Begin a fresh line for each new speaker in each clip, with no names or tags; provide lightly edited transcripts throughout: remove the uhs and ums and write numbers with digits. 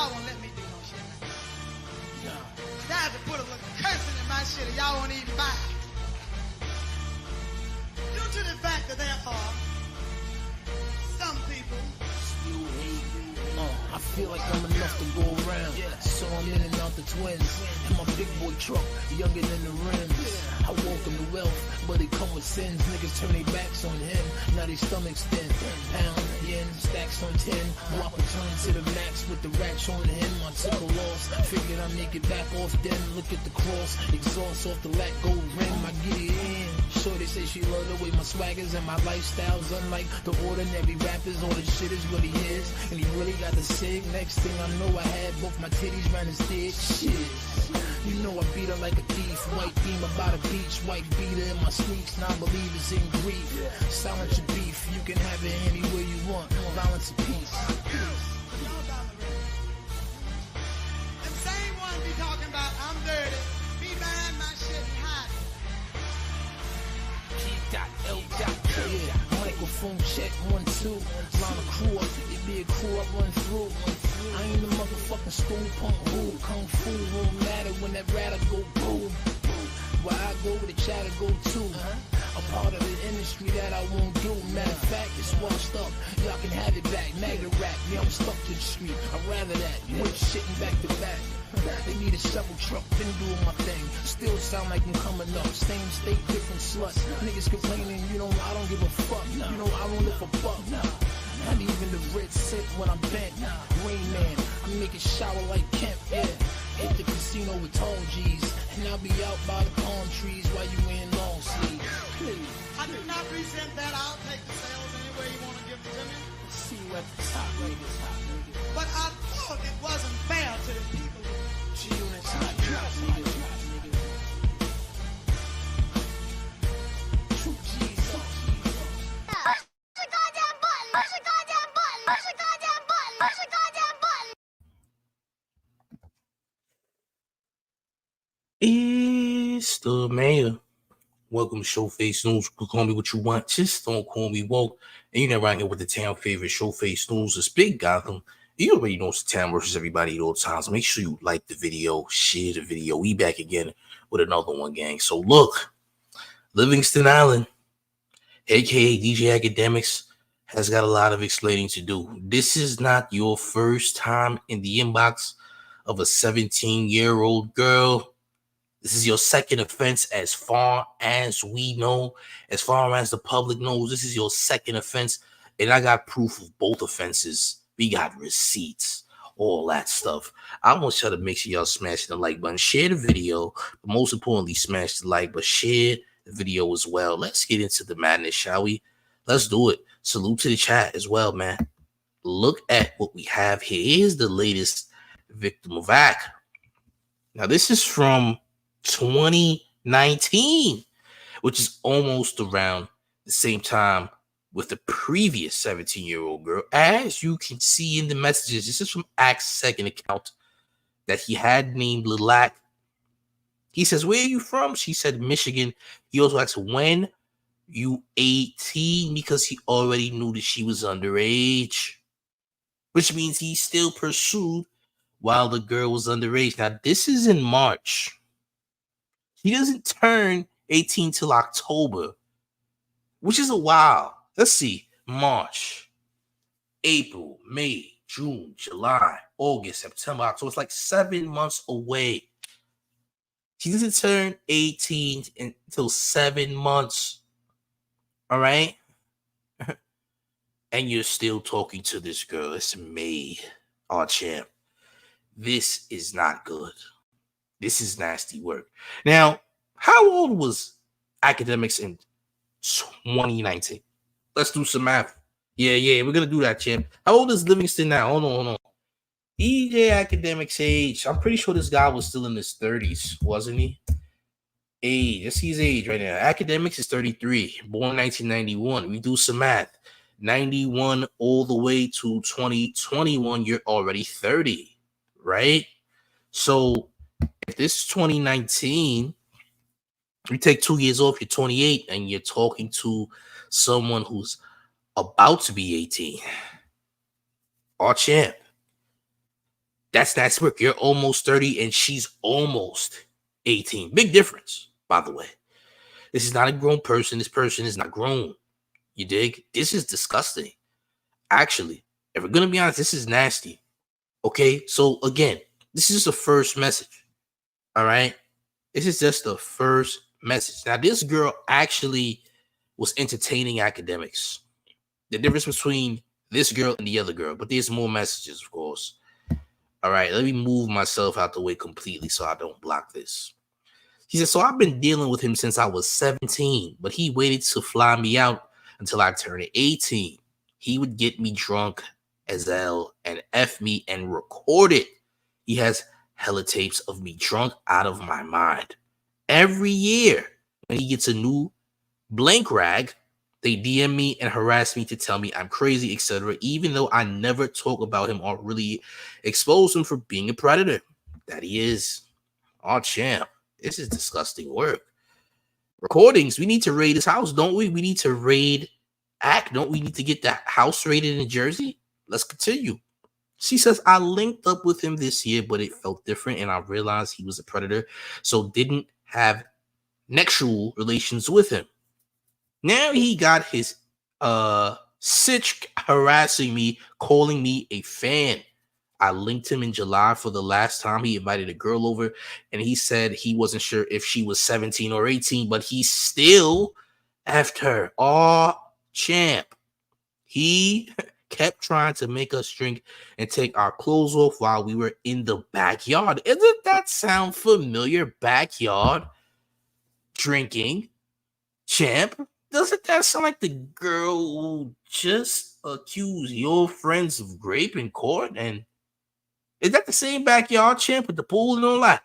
y'all won't let me do no shit like that. I had to put a little cursing in my shit, and y'all won't even buy it. Due to the fact that there are some people.
I feel like I'm enough to go around. So I'm in and out the twins. And my big boy truck, younger than the rims. I welcome the wealth, but it come with sins. Niggas turn their backs on him. Now they stomachs thin. Pound, yen, stacks on 10. Whopper turn to the max with the racks on him. I took a loss. Figured I'd make it back off then. Look at the cross. Exhaust off the lat gold rim. I get it in. Shorty say she love the way my swaggers and my lifestyle's unlike the ordinary rappers. All the shit is what he is, and he really got the sig. Next thing I know, I had both my titties round his dick. Shit, you know I beat her like a thief. White beamer by the beach, white beater in my sneaks. Non-believers in grief. Silence your beef, you can have it any way you want. Violence and peace.
Them same ones be talking about I'm dirty, be buying my shit and hiding.
Yeah, microphone check 1 2. Line of crew up, it be a crew I run through. I ain't the motherfucking school punk who kung fu won't matter when that ratter go boom. Where I go, the chatter go too. A part of the industry that I won't do. Matter of fact, it's washed up. Y'all can have it back. Magna rap, yeah, I'm stuck to the street. I'd rather that. Whip shitting back to back. They need a shovel truck, been doing my thing. Still sound like I'm coming up. Same state, different sluts. Niggas complaining, you know, I don't give a fuck. You know, I don't live a buck. Not even the Ritz sit when I'm bent. Rain Man, I make it shower like Kemp, yeah. Hit the casino with tall G's, and I'll be out by the palm trees while you in long sleeves. Please.
I do not resent that. I'll take the sales any way you want to give it to me.
See you at the top, niggas.
But I thought it wasn't fair to the people.
G-Unit's hot, niggas. True G's up.
Push the goddamn button! Push the goddamn button! Push the goddamn button! Push the goddamn button!
It's the mayor. Welcome to Showface News. You can call me what you want, just don't call me woke. And you're right here with the town favorite Showface News. It's Big Gotham. You already know it's the town versus everybody at all times. Make sure you like the video, share the video. We back again with another one, gang. So look, Livingston Island, aka DJ Akademiks, has got a lot of explaining to do. This is not your first time in the inbox of a 17-year-old girl. This is your second offense as far as we know, as far as the public knows. This is your second offense, and I got proof of both offenses. We got receipts, all that stuff. I want y'all to make sure y'all smash the like button, share the video, but most importantly, smash the like, but share the video as well. Let's get into the madness, shall we? Let's do it. Salute to the chat as well, man. Look at what we have here. Here's the latest victim of act. Now, this is from 2019, which is almost around the same time with the previous 17-year-old girl. As you can see in the messages, this is from Act's second account that he had named Lilac. He says, "Where are you from?" She said, "Michigan." He also asked, "When you 18?" because he already knew that she was underage, which means he still pursued while the girl was underage. Now, this is in March. He doesn't turn 18 till October, which is a while. Let's see. March, April, May, June, July, August, September, October. It's like 7 months away. He doesn't turn 18 until 7 months. All right? And you're still talking to this girl. It's May, our champ. This is not good. This is nasty work. Now, how old was Akademiks in 2019? Let's do some math. Yeah, we're going to do that, champ. How old is Livingston now? Hold on. DJ Akademiks age. I'm pretty sure this guy was still in his 30s, wasn't he? Age. Let's see his age right now. Akademiks is 33, born 1991. We do some math. 91 all the way to 2021, you're already 30, right? So if this is 2019, you take 2 years off, you're 28, and you're talking to someone who's about to be 18. Our champ. That's work. You're almost 30 and she's almost 18. Big difference, by the way. This is not a grown person. This person is not grown. You dig? This is disgusting. Actually, if we're going to be honest, this is nasty. Okay? So, again, this is the first message. All right? This is just the first message. Now, this girl actually was entertaining Akademiks. The difference between this girl and the other girl. But there's more messages, of course. All right, let me move myself out the way completely so I don't block this. He said, so I've been dealing with him since I was 17, but he waited to fly me out until I turned 18. He would get me drunk as hell and F me and record it. He has hella tapes of me drunk out of my mind. Every year, when he gets a new blank rag, they DM me and harass me to tell me I'm crazy, etc., even though I never talk about him or really expose him for being a predator. That he is. Oh, champ. This is disgusting work. Recordings. We need to raid his house, don't we? We need to raid Act. Don't we need to get that house raided in Jersey? Let's continue. She says, I linked up with him this year, but it felt different, and I realized he was a predator, so didn't have sexual relations with him. Now he got his sitch harassing me, calling me a fan. I linked him in July for the last time he invited a girl over, and he said he wasn't sure if she was 17 or 18, but he still effed her. Oh, champ. He kept trying to make us drink and take our clothes off while we were in the backyard. Doesn't that sound familiar? Backyard drinking, champ. Doesn't that sound like the girl who just accused your friends of rape in court? And is that the same backyard, champ, with the pool and all that?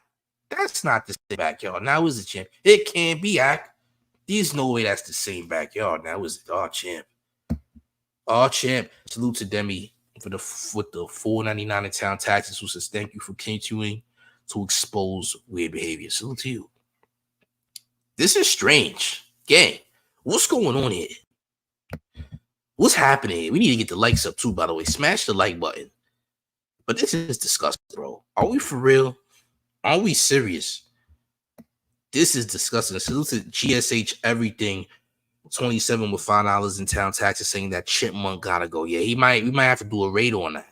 That's not the same backyard. Now, is it, champ? It can't be, Act. There's no way that's the same backyard. Now, is it? Oh, champ. Oh, champ. Salute to Demi with the $4.99 in town taxes, who says thank you for continuing to expose weird behavior. Salute to you. This is strange. Gang. What's going on here? What's happening? We need to get the likes up too, by the way. Smash the like button. But this is disgusting, bro. Are we for real? Are we serious? This is disgusting. Salute to GSH Everything 27 with $5 in town taxes, saying that Chipmunk gotta go. Yeah, we might have to do a raid on that.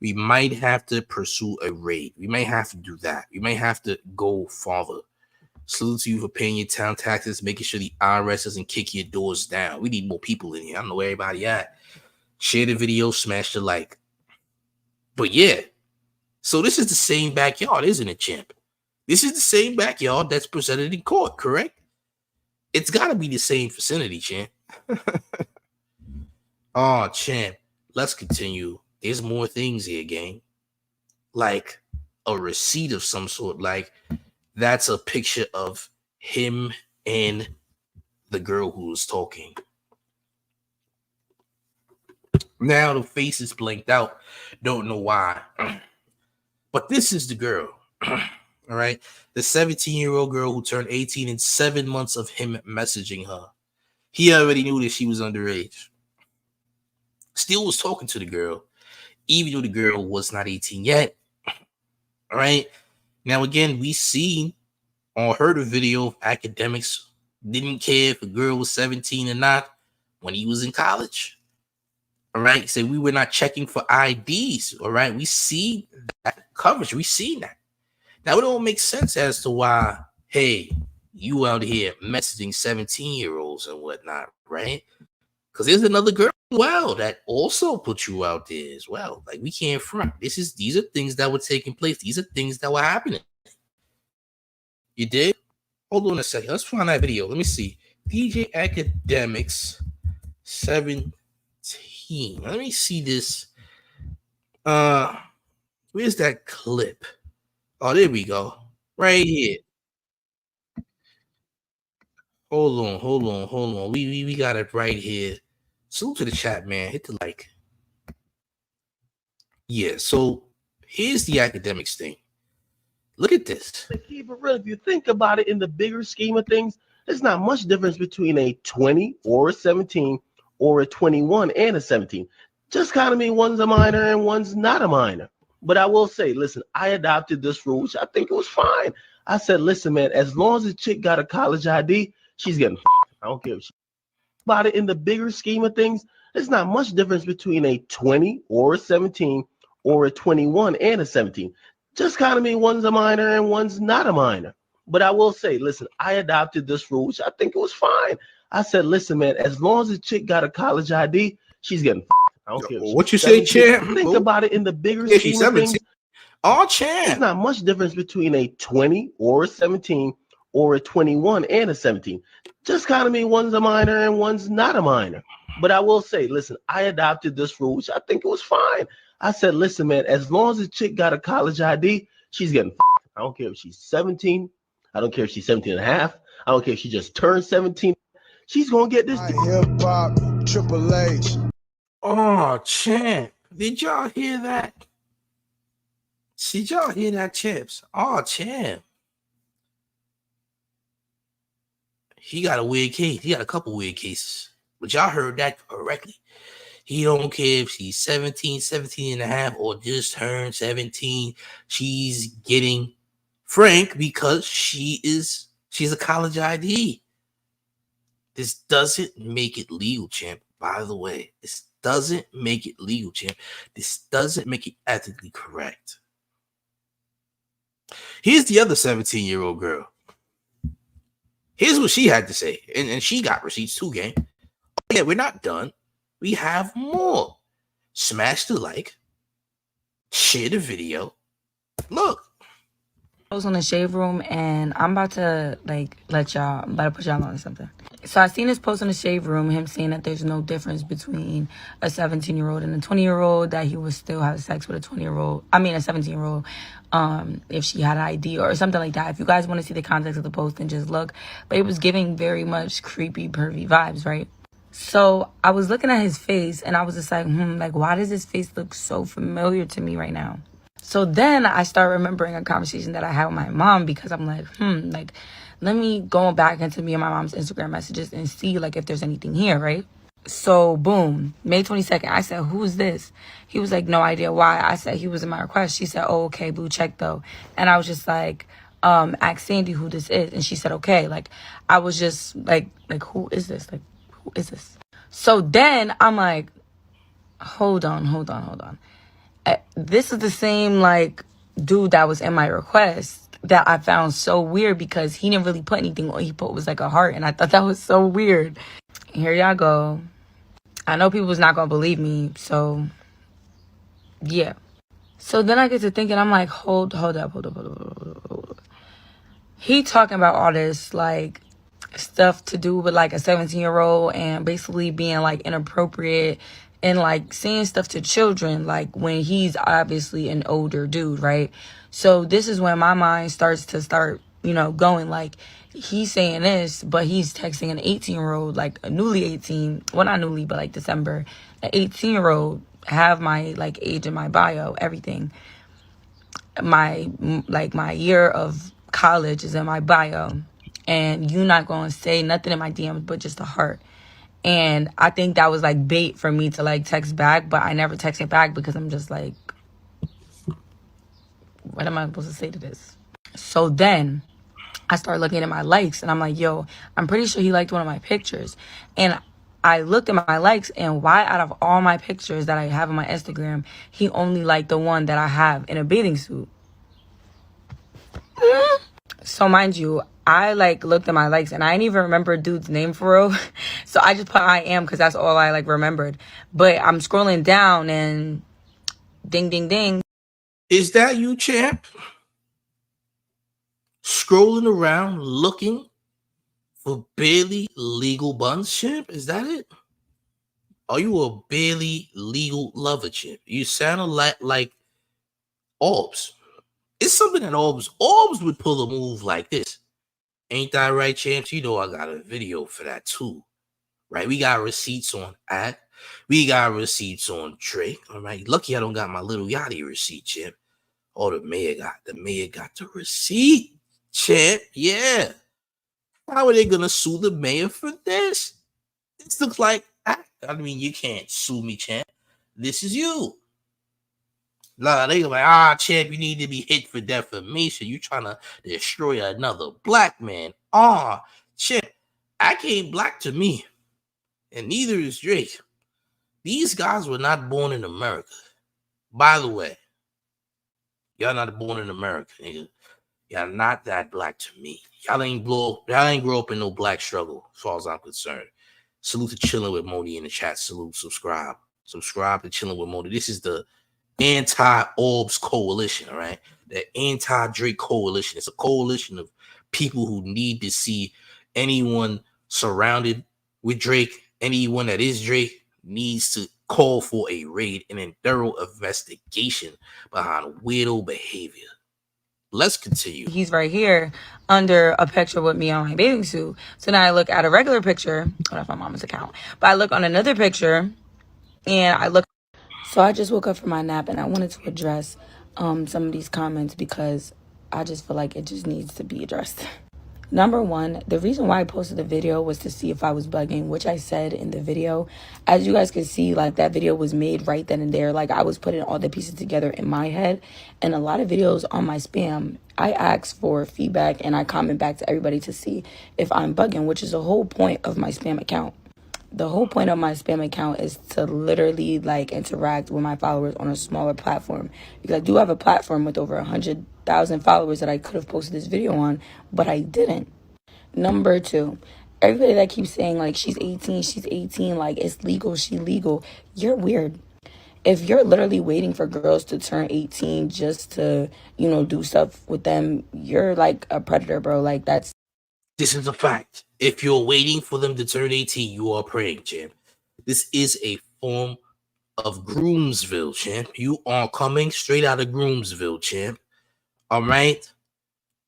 We might have to pursue a raid. We may have to do that. We may have to go farther. Salute to you for paying your town taxes, making sure the IRS doesn't kick your doors down. We need more people in here. I don't know where everybody at. Share the video, smash the like. But yeah, so this is the same backyard, isn't it, champ? This is the same backyard that's presented in court, correct? It's got to be the same vicinity, champ. Oh, champ, let's continue. There's more things here, gang. Like a receipt of some sort, like that's a picture of him and the girl who was talking. Now the face is blanked out. Don't know why. But this is the girl. All right. The 17-year-old girl who turned 18 in 7 months of him messaging her. He already knew that she was underage. Still was talking to the girl, even though the girl was not 18 yet. All right. Now, again, we seen or heard a video of Akademiks didn't care if a girl was 17 or not when he was in college. All right. So we were not checking for IDs. All right. We see that coverage. We see that. Now, it don't make sense as to why, hey, you out here messaging 17-year-olds and whatnot, right? Because there's another girl as well that also put you out there as well. Like, we can't front. These are things that were taking place. These are things that were happening. You did? Hold on a second. Let's find that video. Let me see. DJ Akademiks 17. Let me see this. Where's that clip? Oh, there we go. Right here. Hold on. We got it right here. Salute to the chat, man. Hit the like. Yeah, so here's the Akademiks thing. Look at this.
To keep it real, if you think about it in the bigger scheme of things, there's not much difference between a 20 or a 17 or a 21 and a 17. Just kind of mean one's a minor and one's not a minor. But I will say, listen, I adopted this rule, which I think it was fine. I said, listen, man, as long as the chick got a college ID, she's getting. I don't care if she about it in the bigger scheme of things. There's not much difference between a 20 or a 17 or a 21 and a 17. Just kind of mean one's a minor and one's not a minor. But I will say, listen, I adopted this rule, which I think it was fine. I said, listen, man, as long as the chick got a college ID, she's getting. I don't care.
What you say, champ?
Think about it in the bigger
Yeah, she's
scheme of
17.
things.
Oh,
There's
champ.
not much difference between a 20 or a 17 or a 21 and a 17. Just kind of mean one's a minor and one's not a minor. But I will say, listen, I adopted this rule, which I think it was fine. I said, listen, man, as long as the chick got a college ID, she's getting. I don't care if she's 17. I don't care if she's 17 and a half. I don't care if she just turned 17. She's going to get this.
Hip hop, Triple H.
Oh, champ. Did y'all hear that? Did y'all hear that, Chips? Oh, champ. He got a weird case. He got a couple weird cases. But y'all heard that correctly. He don't care if she's 17, 17 and a half, or just turned 17. She's getting Frank because she's a college ID. This doesn't make it legal, champ. By the way, this doesn't make it legal, champ. This doesn't make it ethically correct. Here's the other 17-year-old girl. Here's what she had to say. And she got receipts too, gang. Yeah, we're not done. We have more. Smash the like. Share the video. Look.
I was on the shave room and I'm about to I'm about to put y'all on something. So I seen this post in the shave room, him saying that there's no difference between a 17-year-old and a 20-year-old, that he would still have sex with a 17-year-old, if she had an ID or something like that. If you guys want to see the context of the post, then just look. But it was giving very much creepy, pervy vibes, right? So I was looking at his face and I was just like, why does his face look so familiar to me right now? So then I start remembering a conversation that I had with my mom, because I'm like, let me go back into me and my mom's Instagram messages and see if there's anything here, right? So boom, May 22nd, I said, who is this? He was like, no idea why. I said, he was in my request. She said, oh, okay, blue check though. And I was just like, ask Sandy who this is. And she said, okay. I was just like, who is this? Who is this? So then I'm like, hold on. This is the same dude that was in my request that I found so weird, because he didn't really put anything. All he put was a heart, and I thought that was so weird. Here y'all go. I know people was not gonna believe me, so yeah. So then I get to thinking, I'm like, hold up. He talking about all this stuff to do with a 17-year-old and basically being inappropriate and saying stuff to children when he's obviously an older dude, right? So this is when my mind starts going he's saying this, but he's texting an 18-year-old, a newly 18, well, not newly, but December, an 18-year-old, have my age in my bio, everything. My year of college is in my bio, and you not gonna say nothing in my DMs but just a heart. And I think that was bait for me to text back, but I never texted back because I'm just what am I supposed to say to this? So then I start looking at my likes and I'm like, yo, I'm pretty sure he liked one of my pictures. And I looked at my likes, and why out of all my pictures that I have on my Instagram, he only liked the one that I have in a bathing suit. So mind you, I looked at my likes and I didn't even remember dude's name for real. So I just put I am because that's all I remembered. But I'm scrolling down and ding, ding, ding.
Is that you, champ? Scrolling around looking for barely legal buns, champ? Is that it? Are you a barely legal lover, champ? You sound a lot like Orbs. It's something that Orbs would pull a move like this. Ain't that right, champs? You know I got a video for that too, right? We got receipts on Ad. We got receipts on Drake. All right. Lucky I don't got my Little Yachty receipt, champ. Oh, the mayor got the receipt, champ. Yeah. How are they gonna sue the mayor for this? This looks like, I mean, you can't sue me, champ. This is you. Nah, they like, champ, you need to be hit for defamation. You trying to destroy another black man. Champ, Ake ain't black to me, and neither is Drake. These guys were not born in America. By the way, y'all not born in America, nigga. Y'all not that black to me. Y'all ain't grow up in no black struggle, as far as I'm concerned. Salute to Chilling with Modi in the chat. Salute, subscribe. Subscribe to Chilling with Modi. This is the anti-Orbs coalition, all right? The anti-Drake coalition. It's a coalition of people who need to see anyone surrounded with Drake, anyone that is Drake, needs to call for a raid and a thorough investigation behind weirdo behavior. Let's continue.
He's right here under a picture with me on my bathing suit. So now I look at a regular picture. Hold off my mama's account. But I look on another picture and I look. So I just woke up from my nap and I wanted to address some of these comments because I just feel like it just needs to be addressed. Number one, the reason why I posted the video was to see if I was bugging, which I said in the video. As you guys can see, like, that video was made right then and there. Like, I was putting all the pieces together in my head. And a lot of videos on my spam, I ask for feedback and I comment back to everybody to see if I'm bugging, which is the whole point of my spam account. The whole point of my spam account is to literally, like, interact with my followers on a smaller platform. Because I do have a platform with over 100,000 followers that I could have posted this video on, but I didn't. Number two, everybody that keeps saying, like, she's 18, like, it's legal, she legal. You're weird. If you're literally waiting for girls to turn 18 just to, you know, do stuff with them, you're, like, a predator, bro. Like, that's...
This is a fact. If you're waiting for them to turn 18, you are praying, champ. This is a form of Groomsville, champ. You are coming straight out of Groomsville, champ. All right?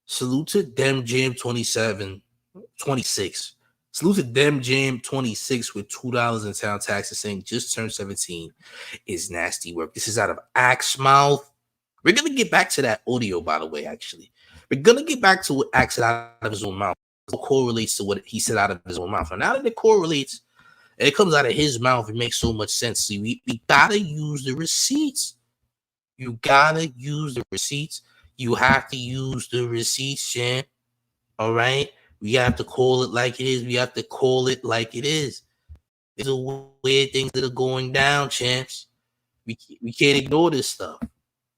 Salute to Dem Jam 26. Salute to Dem Jam 26 with $2 in town taxes saying just turned 17 is nasty work. This is out of Axe mouth. We're going to get back to that audio, by the way, actually. We're going to get back to what Axe said out of his own mouth. It correlates to what he said out of his own mouth. And now that it correlates, and it comes out of his mouth, it makes so much sense. See, we gotta use the receipts. You gotta use the receipts. You have to use the receipts, champ. All right? We have to call it like it is. We have to call it like it is. These are weird things that are going down, champs. We can't ignore this stuff.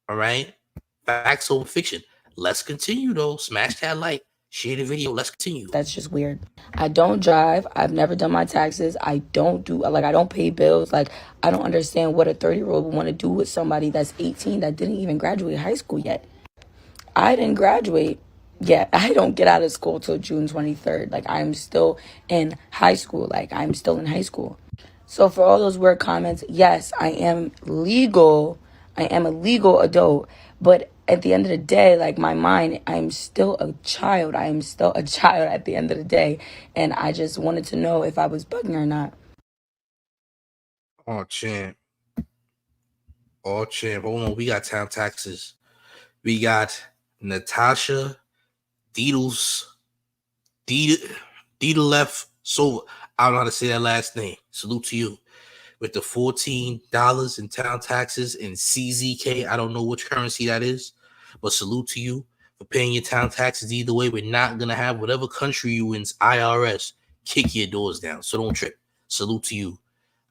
All right? Facts over fiction. Let's continue, though. Smash that like. Share the video. Let's continue.
That's just weird. I don't drive. I've never done my taxes. I don't pay bills. Like, I don't understand what a 30-year-old would want to do with somebody that's 18 that didn't even graduate high school yet. I didn't graduate yet. I don't get out of school till June 23rd. Like, I'm still in high school. So for all those weird comments, yes, I am legal. I am a legal adult. But at the end of the day, like, my mind, I'm still a child. I am still a child at the end of the day. And I just wanted to know if I was bugging or not.
Oh, champ. Hold on. We got town taxes. We got Natasha Deedles. Deedlef. So I don't know how to say that last name. Salute to you. With the $14 in town taxes in CZK. I don't know which currency that is, but salute to you for paying your town taxes. Either way, we're not going to have whatever country you in's IRS kick your doors down. So don't trip. Salute to you.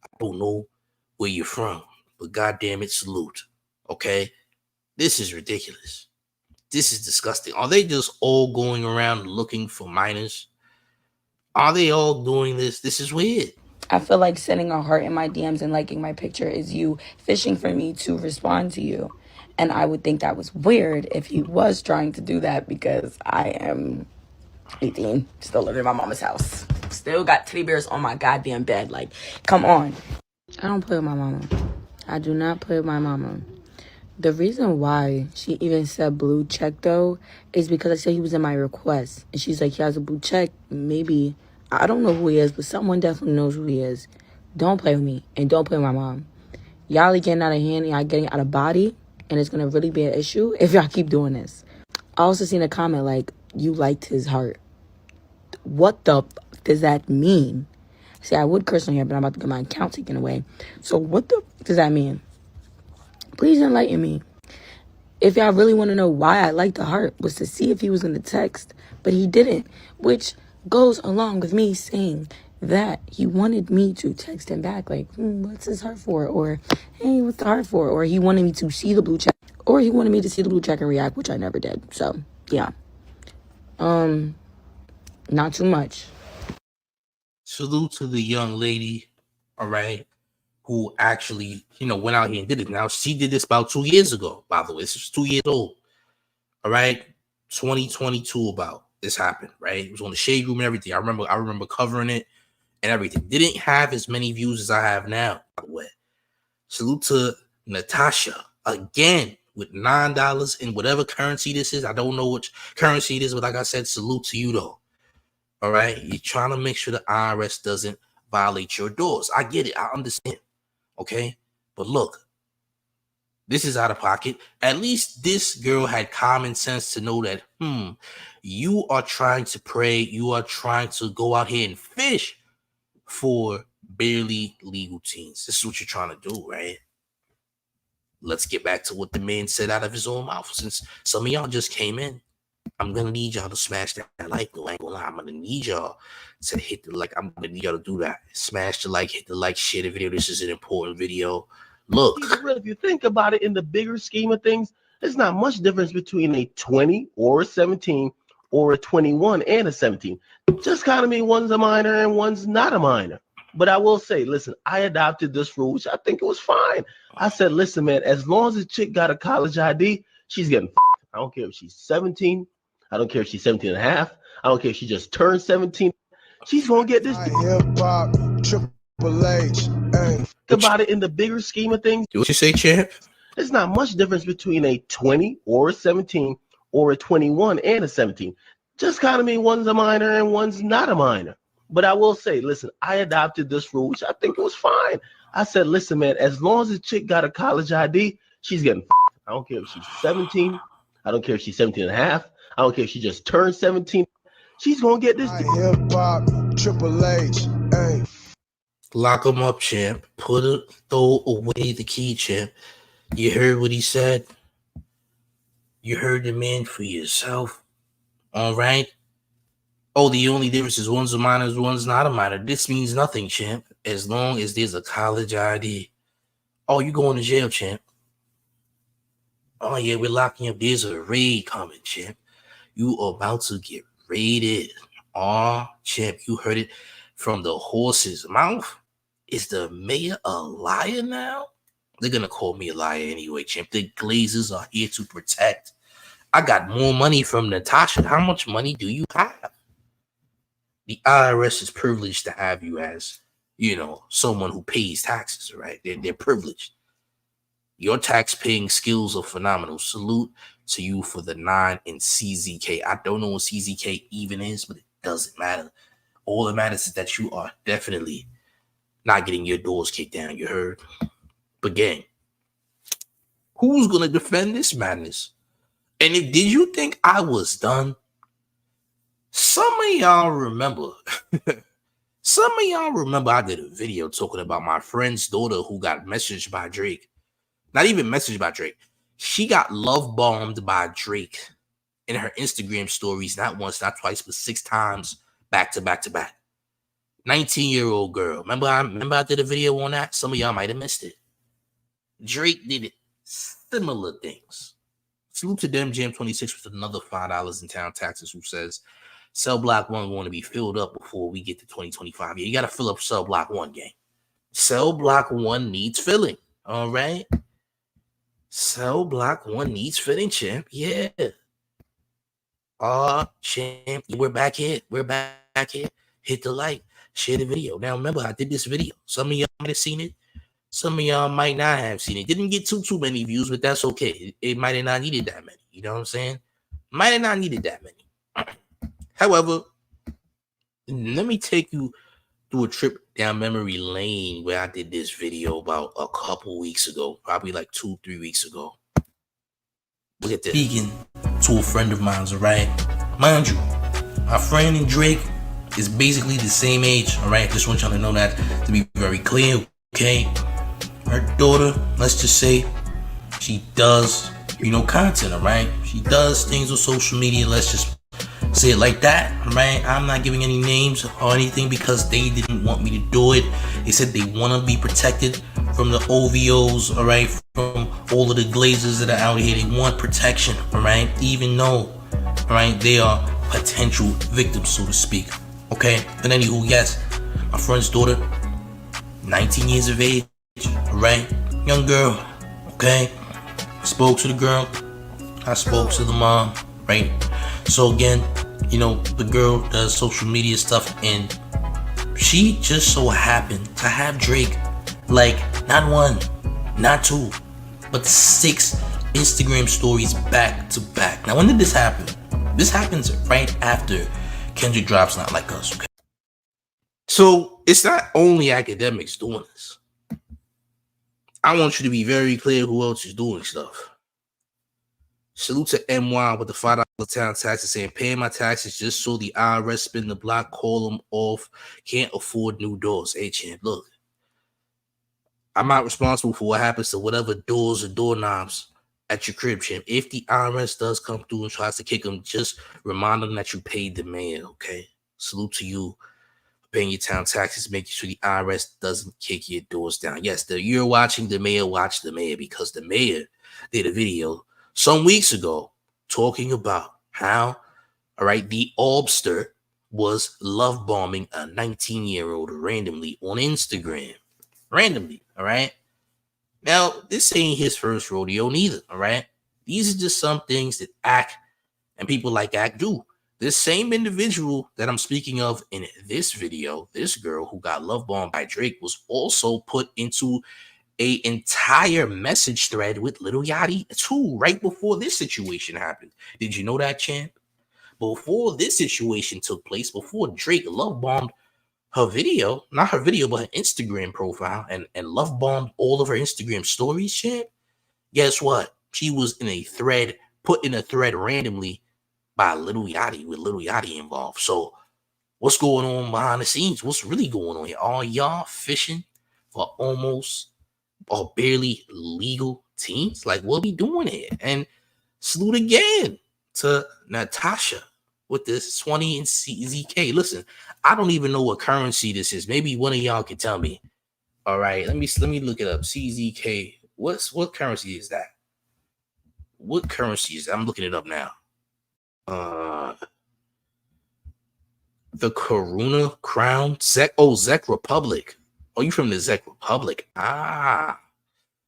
I don't know where you're from, but goddamn it, salute. Okay? This is ridiculous. This is disgusting. Are they just all going around looking for minors? Are they all doing this? This is weird.
I feel like sending a heart in my DMs and liking my picture is you fishing for me to respond to you. And I would think that was weird if he was trying to do that because I am 18, still living in my mama's house. Still got teddy bears on my goddamn bed. Like, come on. I don't play with my mama. I do not play with my mama. The reason why she even said blue check, though, is because I said he was in my request. And she's like, he has a blue check. Maybe. I don't know who he is, but someone definitely knows who he is. Don't play with me. And don't play with my mom. Y'all are getting out of hand and y'all getting out of body. And it's going to really be an issue if y'all keep doing this. I also seen a comment like, you liked his heart. What the does that mean? See, I would curse on here, but I'm about to get my account taken away. So what the does that mean? Please enlighten me. If y'all really want to know why I liked the heart, was to see if he was going to text, but he didn't, which goes along with me saying that he wanted me to text him back, like, what's his heart for? Or, hey, what's the heart for? Or he wanted me to see the blue check. Or he wanted me to see the blue check and react, which I never did. So, yeah. Not too much.
Salute to the young lady, all right, who actually, went out here and did it. Now, she did this about 2 years ago, by the way. This is 2 years old, all right? 2022 about this happened, right? It was on the Shade Room and everything. I remember covering it and everything. Didn't have as many views as I have now, by the way. Salute to Natasha, again, with $9 in whatever currency this is. I don't know which currency it is, but like I said, salute to you, though. All right? You're trying to make sure the IRS doesn't violate your doors. I get it. I understand. Okay? But look, this is out of pocket. At least this girl had common sense to know that, you are trying to pray. You are trying to go out here and fish for barely legal teens. This is what you're trying to do, right? Let's get back to what the man said out of his own mouth. Since some of y'all just came in, I'm going to need y'all to smash that like. I ain't gonna lie. I'm going to need y'all to hit the like. I'm going to need y'all to do that. Smash the like, hit the like, share the video. This is an important video. Look.
If you think about it in the bigger scheme of things, there's not much difference between a 20 or a 17 or a 21 and a 17. Just kind of mean one's a minor and one's not a minor. But I will say, listen, I adopted this rule, which I think it was fine. I said, listen, man, as long as the chick got a college ID, she's getting I don't care if she's 17. I don't care if she's 17 and a half. I don't care if she just turned 17. She's going to get this.
Hip-hop, Triple H, hey.
Think about it in the bigger scheme of things.
What you say, champ?
There's not much difference between a 20 or a 17 or a 21 and a 17. Just kind of mean one's a minor and one's not a minor. But I will say, listen, I adopted this rule, which I think it was fine. I said, listen, man, as long as the chick got a college ID, she's getting I don't care if she's 17. I don't care if she's 17 and a half. I don't care if she just turned 17. She's going to get this.
Hip-hop, Triple H, hey.
Lock him up, champ. Throw away the key, champ. You heard what he said? You heard the man for yourself. All right? Oh, the only difference is one's a minor, one's not a minor. This means nothing, champ, as long as there's a college ID. Oh, you going to jail, champ. Oh, yeah, we're locking you up. There's a raid coming, champ. You are about to get raided. Oh, champ, you heard it from the horse's mouth. Is the mayor a liar now? They're going to call me a liar anyway, champ. The Glazers are here to protect. I got more money from Natasha. How much money do you have? The IRS is privileged to have you as, someone who pays taxes, right? They're privileged. Your tax-paying skills are phenomenal. Salute to you for the 9 in CZK. I don't know what CZK even is, but it doesn't matter. All that matters is that you are definitely not getting your doors kicked down, you heard? But gang, who's going to defend this madness? And did you think I was done? Some of y'all remember I did a video talking about my friend's daughter who got messaged by Drake. Not even messaged by Drake. She got love bombed by Drake in her Instagram stories, not once, not twice, but 6 times back to back to back. 19-year-old girl. Remember I did a video on that? Some of y'all might have missed it. Drake did similar things. Salute to them, Jam 26 with another $5 in town taxes, who says, Cell Block 1 want to be filled up before we get to 2025. Yeah, you got to fill up Cell Block 1, gang. Cell Block 1 needs filling. All right? Cell Block 1 needs filling, champ. Yeah. Champ, we're back here. We're back here. Hit the like. Share the video. Now, remember, I did this video. Some of y'all might have seen it. Some of y'all might not have seen it. Didn't get too many views, but that's okay. It might have not needed that many. You know what I'm saying? Might have not needed that many. However, let me take you through a trip down memory lane where I did this video about a couple weeks ago, probably like 2-3 weeks ago. Look at this. Speaking to a friend of mine's, all right? Mind you, my friend and Drake is basically the same age, all right? Just want y'all to know that, to be very clear, okay? Her daughter, let's just say, She does, content, all right? She does things on social media. Let's just say it like that, all right? I'm not giving any names or anything because they didn't want me to do it. They said they want to be protected from the OVOs, all right? From all of the glazers that are out here. They want protection, all right? Even though, all right, they are potential victims, so to speak, okay? But anywho, yes, my friend's daughter, 19 years of age, all right? Young girl, okay? Spoke to the girl. I spoke to the mom, right? So again, the girl does social media stuff, and she just so happened to have Drake, like, not one, not two, but 6 Instagram stories back to back. Now, when did this happen? This happens right after Kendrick drops Not Like Us, okay? So it's not only Akademiks doing this. I want you to be very clear who else is doing stuff. Salute to NY with the $5 town taxes, saying paying my taxes just so the IRS spin the block, call them off, can't afford new doors. Hey, champ, look, I'm not responsible for what happens to whatever doors or doorknobs at your crib, champ. If the IRS does come through and tries to kick them, just remind them that you paid the mayor, okay? Salute to you. Paying your town taxes, making sure the IRS doesn't kick your doors down. Yes, you're watching the mayor, watch the mayor, because the mayor did a video some weeks ago talking about how, all right, the Obster was love bombing a 19-year-old randomly on Instagram. Randomly, all right? Now, this ain't his first rodeo neither, all right? These are just some things that Ak and people like Ak do. This same individual that I'm speaking of in this video, this girl who got love bombed by Drake, was also put into an entire message thread with Lil Yachty too, right before this situation happened. Did you know that, champ? Before this situation took place, before Drake love bombed her video, not her video, but her Instagram profile, and love bombed all of her Instagram stories, champ, guess what? She was in a thread, put in a thread randomly by Lil Yachty, with Lil Yachty involved. So what's going on behind the scenes? What's really going on here? Are y'all fishing for almost or barely legal teams? Like, what are we doing here? And salute again to Natasha with this 20 and CZK. Listen, I don't even know what currency this is. Maybe one of y'all can tell me. All right, let me look it up. CZK. What currency is that? What currency is that? I'm looking it up now. The Karuna Crown Czech Republic. Oh, you from the Czech Republic?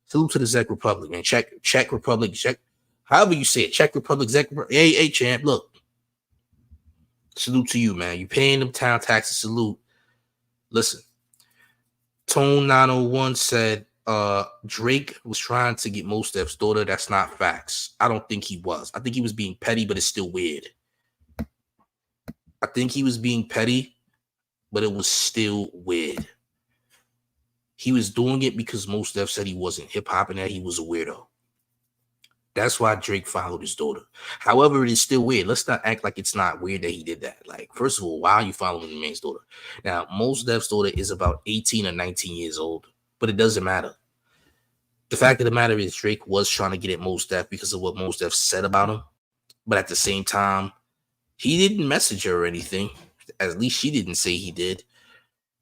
Salute to the Czech Republic, man. Czech Republic, however you say it. Czech Republic, Czech Republic. Hey, champ, look. Salute to you, man. You paying them town taxes. Salute. Listen, Tone 901 said Drake was trying to get Mos Def's daughter. That's not facts. I don't think he was. I think he was being petty, but it's still weird. I think he was being petty, but it was still weird. He was doing it because Mos Def said he wasn't hip-hop and that he was a weirdo. That's why Drake followed his daughter. However, it is still weird. Let's not act like it's not weird that he did that. Like, first of all, why are you following the man's daughter? Now, Mos Def's daughter is about 18 or 19 years old, but it doesn't matter. The fact of the matter is Drake was trying to get at Mos Def because of what Mos Def said about him. But at the same time, he didn't message her or anything. At least she didn't say he did.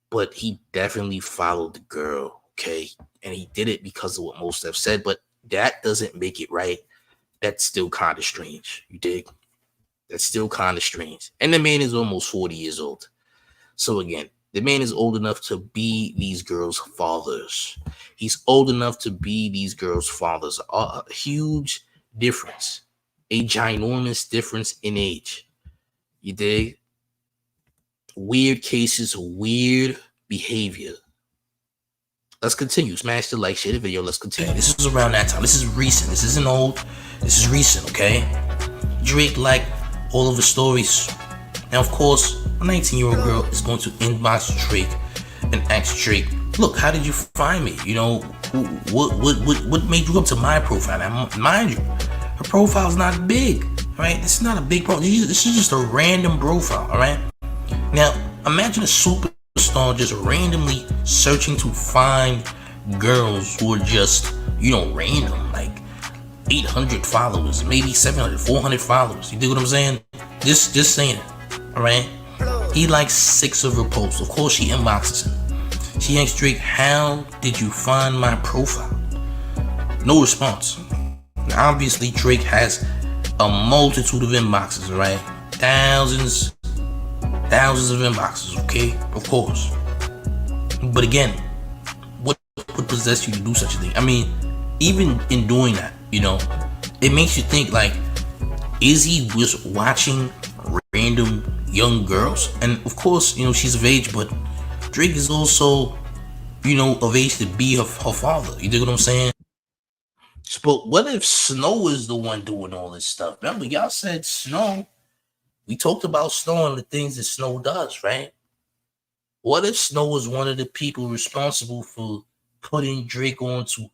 But he definitely followed the girl, okay? And he did it because of what Mos Def said. But that doesn't make it right. That's still kind of strange. You dig? That's still kind of strange. And the man is almost 40 years old. So again, the man is old enough to be these girls' fathers. He's old enough to be these girls' fathers. A huge difference. A ginormous difference in age. You dig? Weird cases, weird behavior. Let's continue. Smash the like, share the video. Let's continue. This is around that time. This is recent. This isn't old. This is recent, okay? Drake liked all of the stories. Now, of course, a 19-year-old girl is going to inbox Drake and ask Drake, look, how did you find me? You know, what made you go up to my profile? Now, mind you, her profile's not big, right? This is not a big profile. This is just a random profile, all right? Now, imagine a superstar just randomly searching to find girls who are just, random. Like, 800 followers, maybe 700, 400 followers. You dig what I'm saying? Just saying. All right. He likes 6 of her posts. Of course, she inboxes him. She asks Drake, "How did you find my profile?" No response. Now, obviously, Drake has a multitude of inboxes, right? Thousands of inboxes, okay? Of course. But again, what would possess you to do such a thing? I mean, even in doing that, you know, it makes you think, like, is he just watching random young girls? And of course, you know, she's of age, but Drake is also, you know, of age to be her father. You dig what I'm saying? But what if Snow is the one doing all this stuff? Remember, y'all said Snow. We talked about Snow and the things that Snow does, right? What if Snow is one of the people responsible for putting Drake onto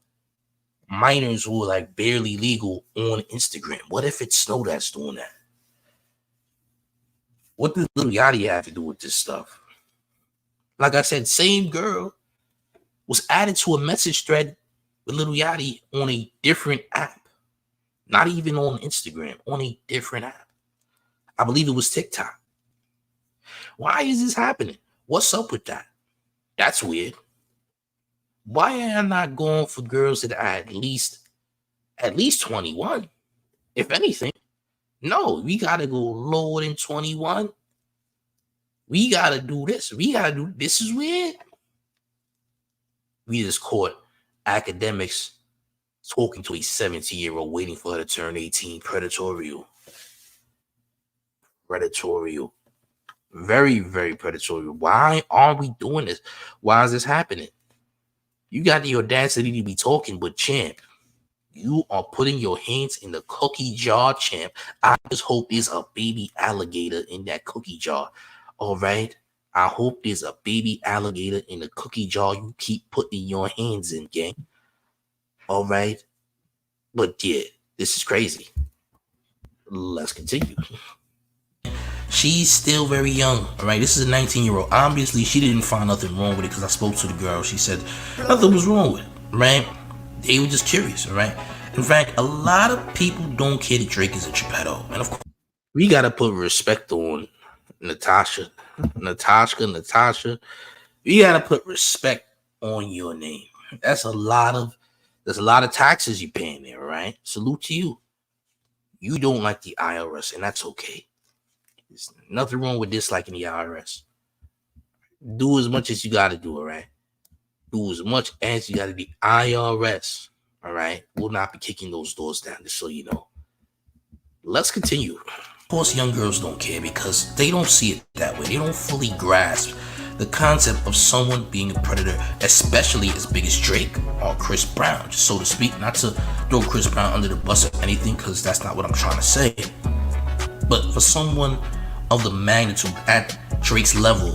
minors who are like barely legal on Instagram? What if it's Snow that's doing that? What does Lil Yachty have to do with this stuff? Like I said, same girl was added to a message thread with Lil Yachty on a different app. Not even on Instagram, on a different app. I believe it was TikTok. Why is this happening? What's up with that? That's weird. Why am I not going for girls that are at least 21? If anything. No, we gotta go lower than 21. We gotta do this. This is weird. We just caught Akademiks talking to a 17-year-old waiting for her to turn 18. Predatorial. Very, very predatorial. Why are we doing this? Why is this happening? You got the audacity to be talking, but champ, you are putting your hands in the cookie jar, champ. I just hope there's a baby alligator in that cookie jar. All right? I hope there's a baby alligator in the cookie jar you keep putting your hands in, gang. All right? But yeah, this is crazy. Let's continue. She's still very young, all right? This is a 19-year-old. Obviously, she didn't find nothing wrong with it because I spoke to the girl. She said nothing was wrong with it, right? They were just curious, all right? In fact, a lot of people don't care that Drake is a Geppetto. And of course, we got to put respect on Natasha. We got to put respect on your name. There's a lot of taxes you're paying there, right? Salute to you. You don't like the IRS, and that's okay. There's nothing wrong with disliking the IRS. Do as much as you got to do, all right? Do as much as you got to do. IRS, all right? Will not be kicking those doors down, just so you know. Let's continue. Of course, young girls don't care because they don't see it that way. They don't fully grasp the concept of someone being a predator, especially as big as Drake or Chris Brown, so to speak. Not to throw Chris Brown under the bus or anything, because that's not what I'm trying to say. But for someone of the magnitude at Drake's level,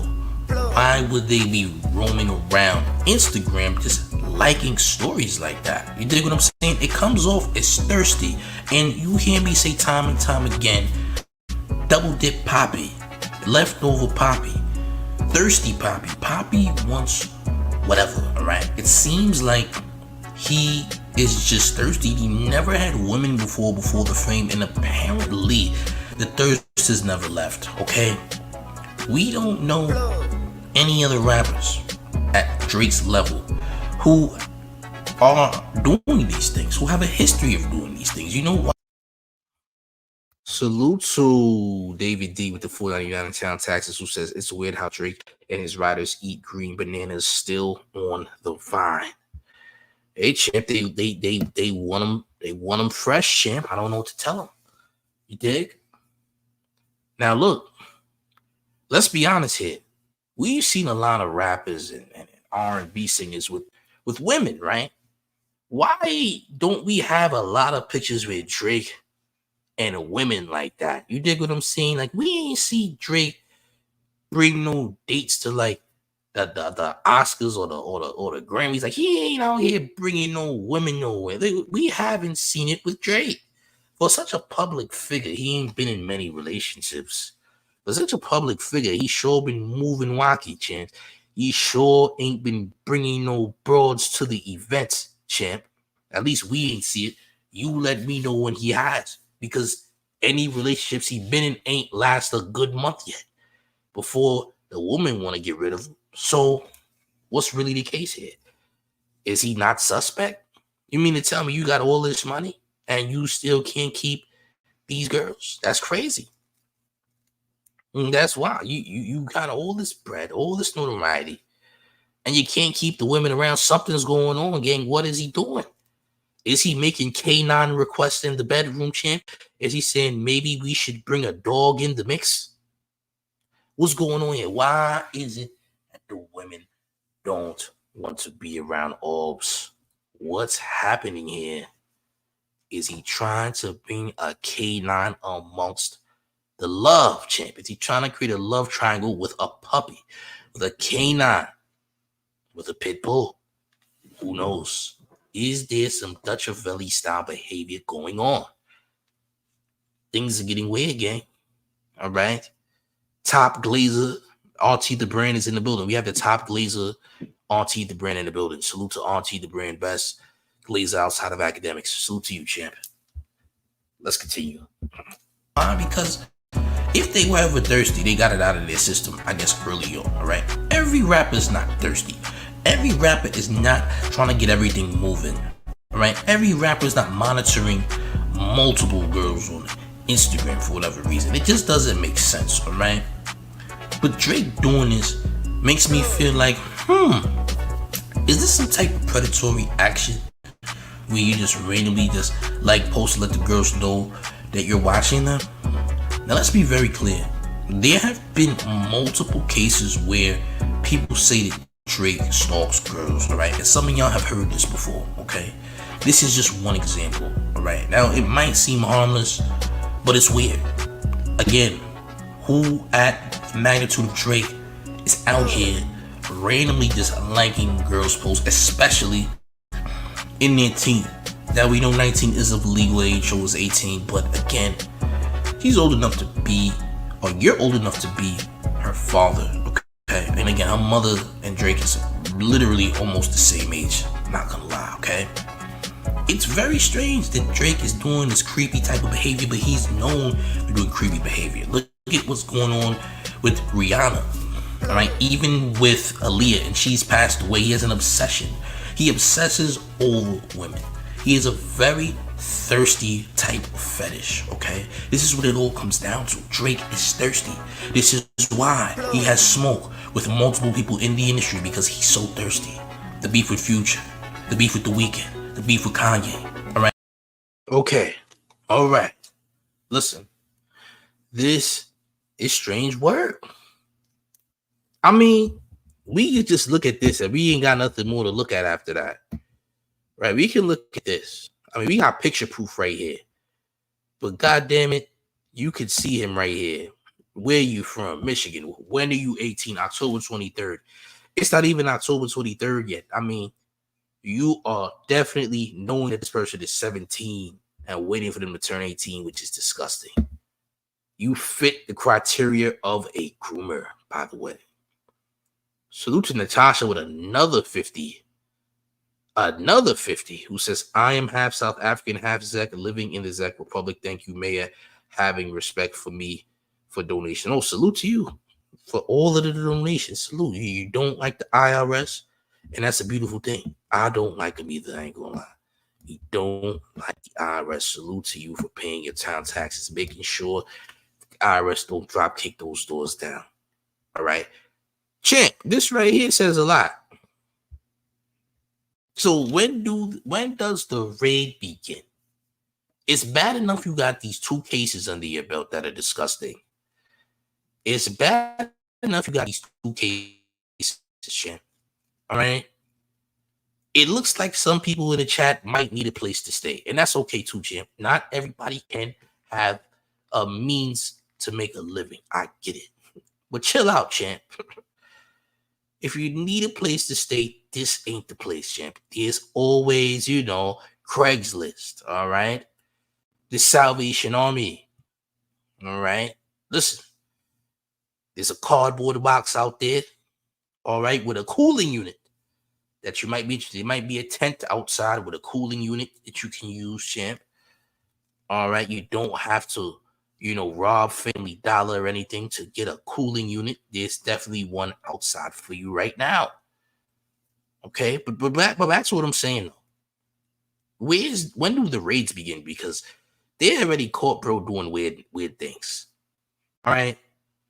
why would they be roaming around Instagram just liking stories like that? You dig what I'm saying? It comes off as thirsty. And you hear me say time and time again, double dip Poppy, leftover Poppy, thirsty Poppy. Poppy wants whatever, all right? It seems like he is just thirsty. He never had women before the fame, and apparently the thirst has never left, okay? We don't know any other rappers at Drake's level who are doing these things, who have a history of doing these things. You know what? Salute to David D with the $4.99 in town taxes, who says it's weird how Drake and his riders eat green bananas still on the vine. Hey champ, they want them fresh, champ. I don't know what to tell them. You dig? Now look, let's be honest here. We've seen a lot of rappers and R&B singers with women, right? Why don't we have a lot of pictures with Drake and women like that? You dig what I'm saying? Like, we ain't see Drake bring no dates to like the Oscars or the Grammys. Like, he ain't out here bringing no women nowhere. We haven't seen it with Drake. For such a public figure, he ain't been in many relationships. For such a public figure, he sure been moving wacky, champ. He sure ain't been bringing no broads to the events, champ. At least we ain't see it. You let me know when he has, because any relationships he been in ain't last a good month yet before the woman want to get rid of him. So what's really the case here? Is he not suspect? You mean to tell me you got all this money and you still can't keep these girls? That's crazy. And that's why you got all this bread, all this notoriety, and you can't keep the women around. Something's going on, gang. What is he doing? Is he making canine requests in the bedroom, champ? Is he saying maybe we should bring a dog in the mix? What's going on here? Why is it that the women don't want to be around Orbs? What's happening here? Is he trying to bring a canine amongst the love, champ? Is he trying to create a love triangle with a puppy, with a canine, with a pit bull? Who knows? Is there some Dutch Valley style behavior going on? Things are getting weird, gang. All right. Top Glazer, RT the brand is in the building. We have the top Glazer, RT the brand in the building. Salute to RT the brand, best Glazer outside of Akademiks. Salute to you, champ. Let's continue. Why? Because if they were ever thirsty, they got it out of their system, I guess, early on. All right. Every rapper is not thirsty. Every rapper is not trying to get everything moving. All right. Every rapper is not monitoring multiple girls on Instagram for whatever reason. It just doesn't make sense. All right. But Drake doing this makes me feel like, is this some type of predatory action where you just randomly just like post to let the girls know that you're watching them? Now let's be very clear. There have been multiple cases where people say that Drake stalks girls, all right? And some of y'all have heard this before, okay? This is just one example, all right? Now, it might seem harmless, but it's weird. Again, who at the magnitude of Drake is out here randomly just liking girls' posts, especially in their teen? Now, we know 19 is of legal age, so is 18, but again, he's old enough to be, or you're old enough to be her father, okay? And again, her mother and Drake is literally almost the same age, not gonna lie, okay? It's very strange that Drake is doing this creepy type of behavior, but he's known for doing creepy behavior. Look at what's going on with Rihanna, all right? Even with Aaliyah, and she's passed away, he has an obsession. He obsesses over women. He is a very thirsty type of fetish, okay? This is what it all comes down to. Drake is thirsty. This is why he has smoke with multiple people in the industry, because he's so thirsty. The beef with Future, the beef with The Weeknd, the beef with Kanye, all right? Okay, all right. Listen, this is strange work. I mean, we could just look at this and we ain't got nothing more to look at after that, right? We can look at this. I mean, we got picture proof right here. But goddamn it, you could see him right here. Where are you from? Michigan. When are you 18? October 23rd. It's not even October 23rd yet. I mean, you are definitely knowing that this person is 17 and waiting for them to turn 18, which is disgusting. You fit the criteria of a groomer, by the way. Salute to Natasha with another 50. Another 50 who says, I am half South African, half Czech, living in the Czech Republic. Thank you, Mayor, having respect for me for donation. Oh, salute to you for all of the donations. Salute. You don't like the IRS, and that's a beautiful thing. I don't like them either, I ain't gonna lie. You don't like the IRS. Salute to you for paying your town taxes, making sure the IRS don't drop kick those doors down. All right. Champ, this right here says a lot. So when does the raid begin? It's bad enough you got these two cases under your belt that are disgusting. It's bad enough you got these two cases, champ. All right. It looks like some people in the chat might need a place to stay, and that's okay too, champ. Not everybody can have a means to make a living. I get it, but chill out, champ. If you need a place to stay, this ain't the place, champ. There's always, Craigslist, all right? The Salvation Army, all right? Listen, there's a cardboard box out there, all right, with a cooling unit. that you might be interested. It might be a tent outside with a cooling unit that you can use, champ. All right, you don't have to, rob Family Dollar or anything to get a cooling unit. There's definitely one outside for you right now. Okay, but back to what I'm saying though. When do the raids begin? Because they already caught bro doing weird things. All right,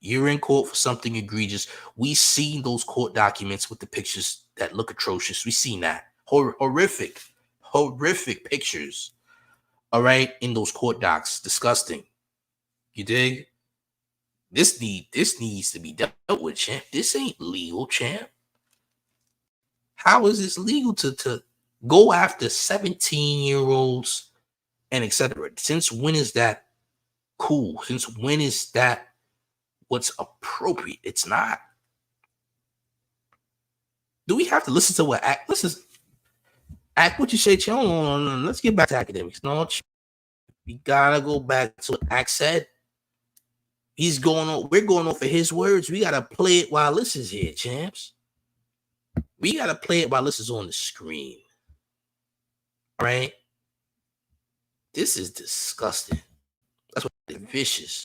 you're in court for something egregious. We seen those court documents with the pictures that look atrocious. We seen that horrific pictures. All right, in those court docs, disgusting. You dig? This needs to be dealt with, champ. This ain't legal, champ. How is this legal to go after 17-year-olds and etc.? Since when is that cool? Since when is that what's appropriate? It's not. Do we have to listen to what Act? Act what you say, champ. No. Let's get back to academics. No, we gotta go back to what Act said. He's going on. We're going on for his words. We gotta play it while this is here, champs. We gotta play it while this is on the screen. All right. This is disgusting. That's what they're vicious,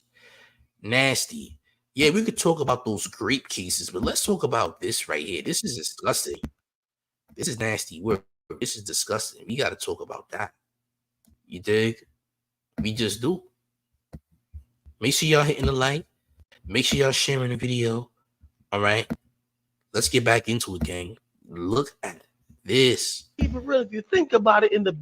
nasty. Yeah, we could talk about those grape cases, but let's talk about this right here. This is disgusting. This is nasty work. This is disgusting. We gotta talk about that. You dig? We just do. Make sure y'all hitting the like. Make sure y'all sharing the video. All right. Let's get back into it, gang. Look at this.
Even real, if you think about it in the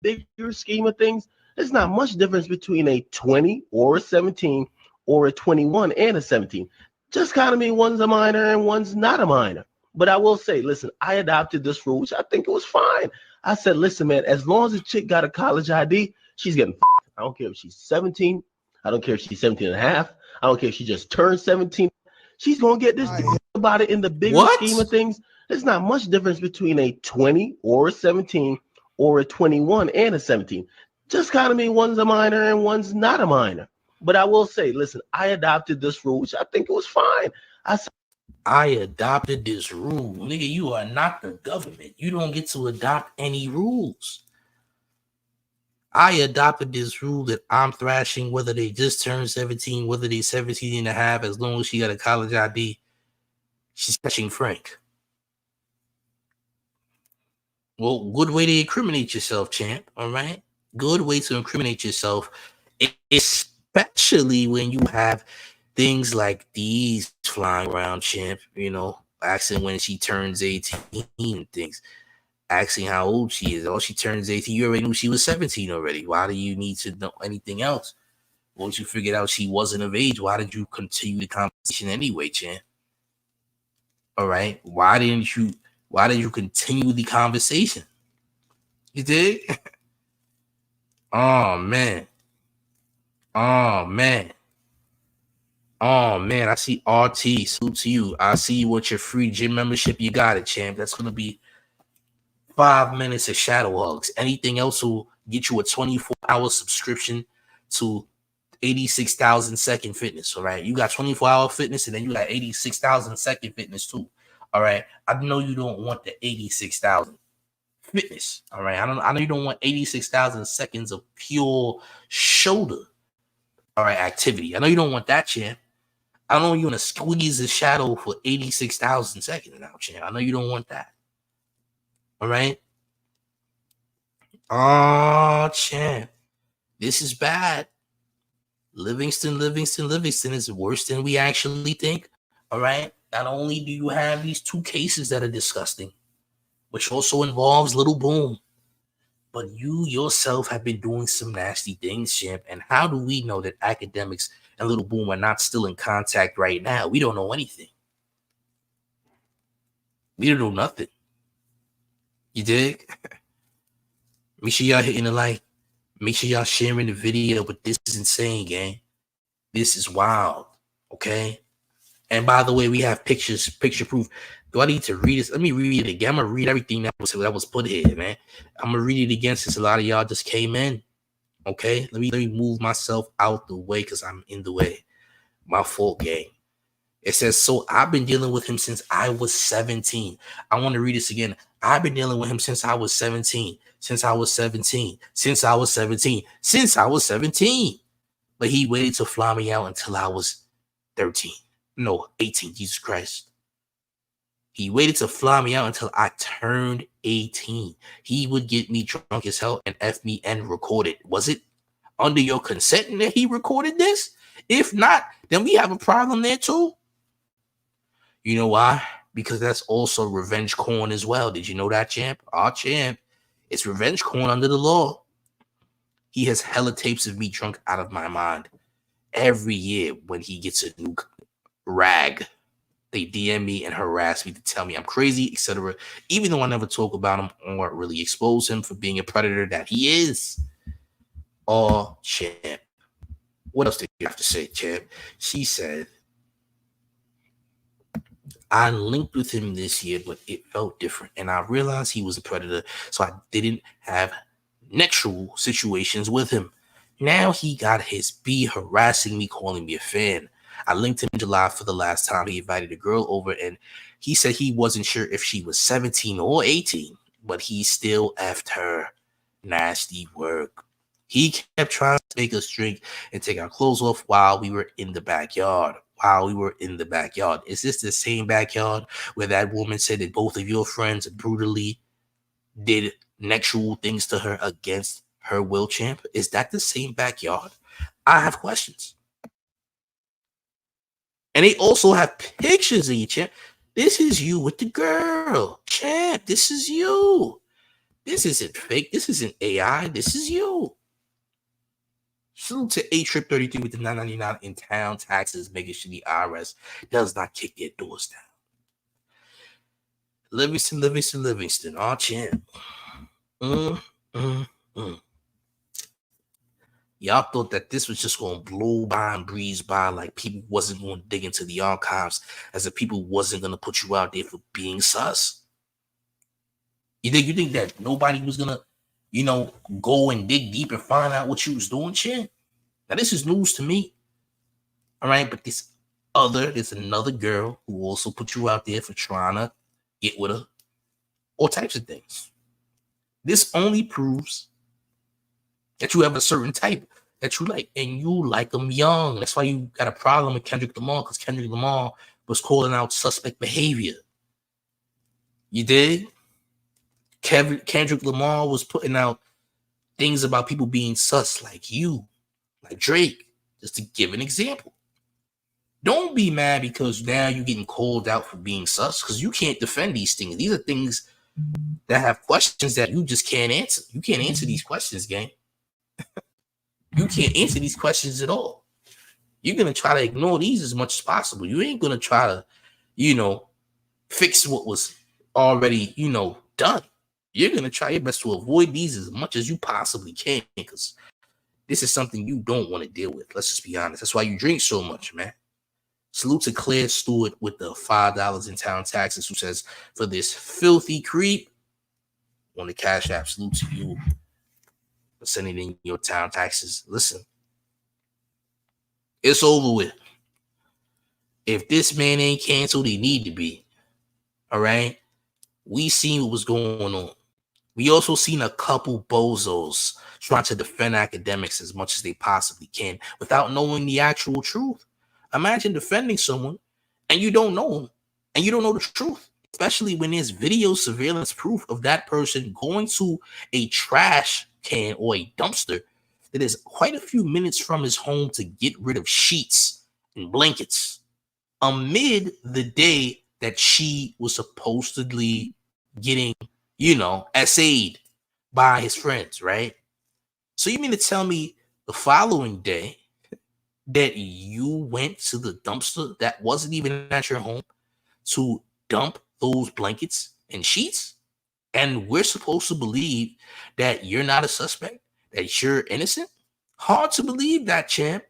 bigger scheme of things, there's not much difference between a 20 or a 17 or a 21 and a 17. Just kind of mean one's a minor and one's not a minor. But I will say, listen, I adopted this rule, which I think it was fine. I said, listen, man, as long as a chick got a college ID, she's getting I don't care if she's 17. I don't care if she's 17 and a half. I don't care if she just turned 17. She's going to get this. About it in the bigger scheme of things, there's not much difference between a 20 or a 17 or a 21 and a 17. Just kind of mean one's a minor and one's not a minor. But I will say, listen, I adopted this rule, which I think it was fine.
I adopted this rule. Nigga, you are not the government. You don't get to adopt any rules. I adopted this rule that I'm thrashing whether they just turned 17, whether they 17 and a half, as long as she got a college ID, she's catching Frank. Well, good way to incriminate yourself, champ. All right? Good way to incriminate yourself, especially when you have things like these flying around, champ, asking when she turns 18 and things. Asking how old she is. Oh, she turns 18. You already knew she was 17 already. Why do you need to know anything else? Once you figured out she wasn't of age, why did you continue the conversation anyway, champ? All right. Why did you continue the conversation? You did? Oh man. I see RT. Salute to you. I see you with your free gym membership. You got it, champ. That's gonna be 5 minutes of shadow hugs. Anything else will get you a 24-hour subscription to 86,000 second fitness. All right. You got 24-hour fitness and then you got 86,000 second fitness too. All right. I know you don't want the 86,000 fitness. All right. I know you don't want 86,000 seconds of pure shoulder. All right. Activity. I know you don't want that, champ. I know you want to squeeze the shadow for 86,000 seconds now, champ. I know you don't want that. All right. Oh, champ. This is bad. Livingston is worse than we actually think. All right. Not only do you have these two cases that are disgusting, which also involves Little Boom, but you yourself have been doing some nasty things, champ. And how do we know that Akademiks and Little Boom are not still in contact right now? We don't know anything. We don't know nothing. You dig? Make sure y'all hitting the like. Make sure y'all sharing the video. But this is insane, gang. This is wild. Okay? And by the way, we have pictures, picture proof. Do I need to read this? Let me read it again. I'm going to read everything that was put here, man. I'm going to read it again since a lot of y'all just came in. Okay? Let me move myself out the way because I'm in the way. My fault, gang. It says, so I've been dealing with him since I was 17. I want to read this again. I've been dealing with him since I was 17. Since I was 17. Since I was 17. Since I was 17. But he waited to fly me out until I was 13. No, 18. Jesus Christ. He waited to fly me out until I turned 18. He would get me drunk as hell and F me and record it. Was it under your consent that he recorded this? If not, then we have a problem there too. You know why? Because that's also revenge corn as well. Did you know that, champ? Our champ. It's revenge corn under the law. He has hella tapes of me drunk out of my mind. Every year when he gets a new rag, they DM me and harass me to tell me I'm crazy, etc. Even though I never talk about him or really expose him for being a predator that he is. Oh, champ. What else did you have to say, champ? She said, I linked with him this year, but it felt different. And I realized he was a predator, so I didn't have nexual situations with him. Now he got his B harassing me, calling me a fan. I linked him in July for the last time. He invited a girl over, and he said he wasn't sure if she was 17 or 18, but he still effed her. Nasty work. He kept trying to make us drink and take our clothes off while we were in the backyard. Is this the same backyard where that woman said that both of your friends brutally did nexual things to her against her will, champ? Is that the same backyard? I have questions. And they also have pictures of you, champ. This is you with the girl, champ. This is you. This isn't fake. This isn't AI. This is you. Salute to A-Trip33 with the $9.99 in town taxes, making sure the IRS does not kick their doors down. Livingston, our champ. Y'all thought that this was just going to blow by and breeze by, like people wasn't going to dig into the archives, as if people wasn't going to put you out there for being sus. You think that nobody was going to, go and dig deep and find out what you was doing, champ? Now, this is news to me. All right, but there's another girl who also put you out there for trying to get with her. All types of things. This only proves that you have a certain type that you like, and you like them young. That's why you got a problem with Kendrick Lamar, because Kendrick Lamar was calling out suspect behavior. You did? Kendrick Lamar was putting out things about people being sus, like you, like Drake, just to give an example. Don't be mad because now you're getting called out for being sus, because you can't defend these things. These are things that have questions that you just can't answer. You can't answer these questions, gang. You can't answer these questions at all. You're going to try to ignore these as much as possible. You ain't going to try to, fix what was already, done. You're going to try your best to avoid these as much as you possibly can, because this is something you don't want to deal with. Let's just be honest. That's why you drink so much, man. Salute to Claire Stewart with the $5 in town taxes, who says, for this filthy creep on the Cash App, salute to you for sending in your town taxes. Listen, it's over with. If this man ain't canceled, he need to be. All right? We seen what was going on. We also seen a couple bozos trying to defend Akademiks as much as they possibly can without knowing the actual truth. Imagine defending someone and you don't know him and you don't know the truth, especially when there's video surveillance proof of that person going to a trash can or a dumpster that is quite a few minutes from his home to get rid of sheets and blankets amid the day that she was supposedly getting, essayed by his friends, right? So you mean to tell me the following day that you went to the dumpster that wasn't even at your home to dump those blankets and sheets? And we're supposed to believe that you're not a suspect, that you're innocent? Hard to believe that, champ.